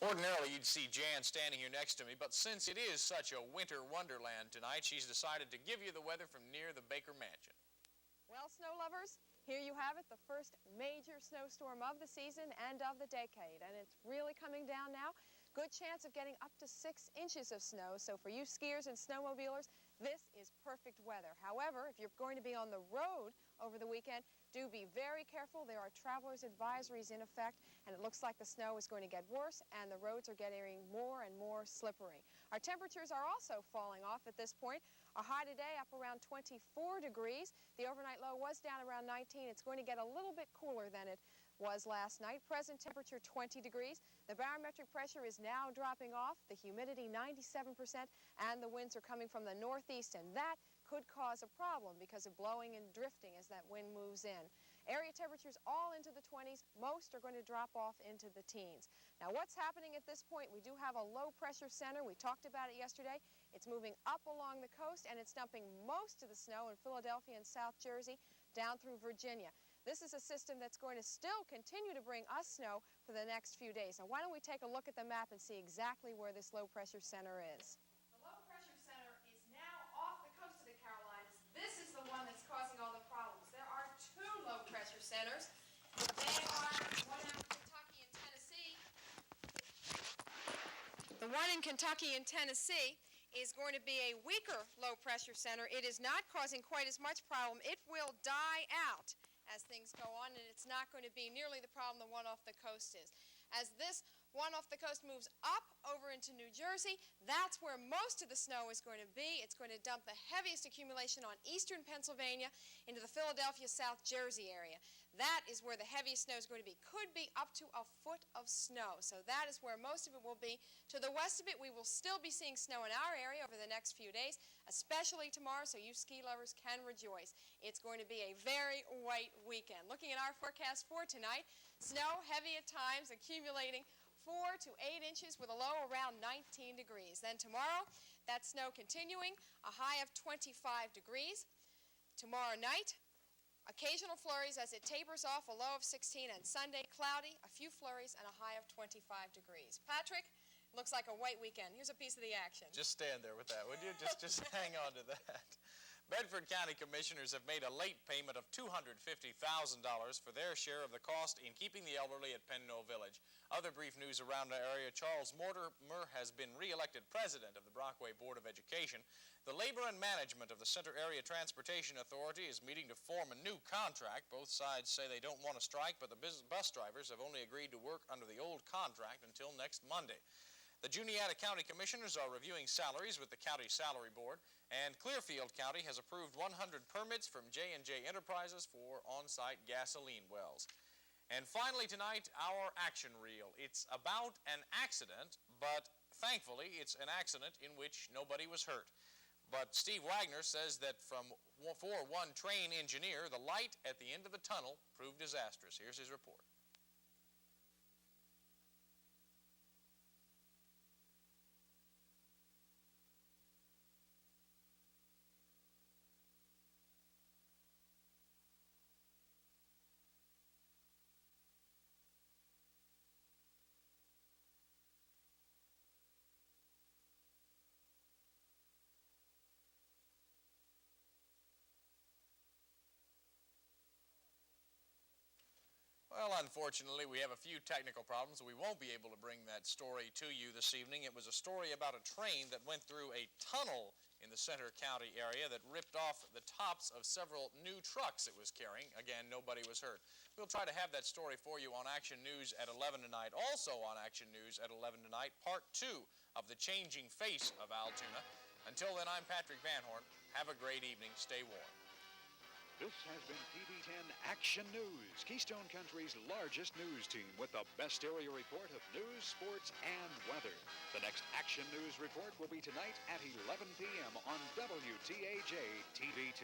Ordinarily, you'd see Jan standing here next to me, but since it is such a winter wonderland tonight, she's decided to give you the weather from near the Baker Mansion. Well, snow lovers, here you have it, the first major snowstorm of the season and of the decade, and it's really coming down now. Good chance of getting up to 6 inches of snow, so for you skiers and snowmobilers, this is perfect weather. However, if you're going to be on the road over the weekend, do be very careful. There are traveler's advisories in effect, and it looks like the snow is going to get worse, and the roads are getting more and more slippery. Our temperatures are also falling off at this point. Our high today up around 24 degrees. The overnight low was down around 19. It's going to get a little bit cooler than it was last night. Present temperature 20 degrees. The barometric pressure is now dropping off. The humidity 97%, and the winds are coming from the northeast, and that could cause a problem because of blowing and drifting as that wind moves in. Area temperatures all into the 20s. Most are going to drop off into the teens. Now, what's happening at this point? We do have a low pressure center. We talked about it yesterday. It's moving up along the coast, and it's dumping most of the snow in Philadelphia and South Jersey down through Virginia. This is a system that's going to still continue to bring us snow for the next few days. Now, why don't we take a look at the map and see exactly where this low pressure center is? The low pressure center is now off the coast of the Carolinas. This is the one that's causing all the problems. There are 2 low pressure centers. They are one out in Kentucky and Tennessee. The one in Kentucky and Tennessee is going to be a weaker low pressure center. It is not causing quite as much problem. It will die out as things go on, and it's not going to be nearly the problem the one off the coast is. As this one off the coast moves up over into New Jersey, that's where most of the snow is going to be. It's going to dump the heaviest accumulation on eastern Pennsylvania into the Philadelphia, South Jersey area. That is where the heaviest snow is going to be. Could be up to a foot of snow. So that is where most of it will be. To the west of it, we will still be seeing snow in our area over the next few days, especially tomorrow, so you ski lovers can rejoice. It's going to be a very white weekend. Looking at our forecast for tonight, snow heavy at times, accumulating 4 to 8 inches with a low around 19 degrees. Then tomorrow, that snow continuing, a high of 25 degrees. Tomorrow night, occasional flurries as it tapers off, a low of 16, and Sunday, cloudy, a few flurries, and a high of 25 degrees. Patrick, looks like a white weekend. Here's a piece of the action. Just stand there with that, would you? Just hang on to that. Bedford County Commissioners have made a late payment of $250,000 for their share of the cost in keeping the elderly at Penn Knoll Village. Other brief news around the area: Charles Mortimer has been re-elected president of the Brockway Board of Education. The Labor and Management of the Center Area Transportation Authority is meeting to form a new contract. Both sides say they don't want to strike, but the bus drivers have only agreed to work under the old contract until next Monday. The Juniata County Commissioners are reviewing salaries with the County Salary Board, and Clearfield County has approved 100 permits from J&J Enterprises for on-site gasoline wells. And finally tonight, our action reel. It's about an accident, but thankfully it's an accident in which nobody was hurt. But Steve Wagner says that for one train engineer, the light at the end of the tunnel proved disastrous. Here's his report. Well, unfortunately, we have a few technical problems, so we won't be able to bring that story to you this evening. It was a story about a train that went through a tunnel in the Center County area that ripped off the tops of several new trucks it was carrying. Again, nobody was hurt. We'll try to have that story for you on Action News at 11 tonight. Also on Action News at 11 tonight, Part 2 of The Changing Face of Altoona. Until then, I'm Patrick Van Horn. Have a great evening. Stay warm. This has been TV10 Action News, Keystone Country's largest news team with the best area report of news, sports, and weather. The next Action News report will be tonight at 11 p.m. on WTAJ TV10.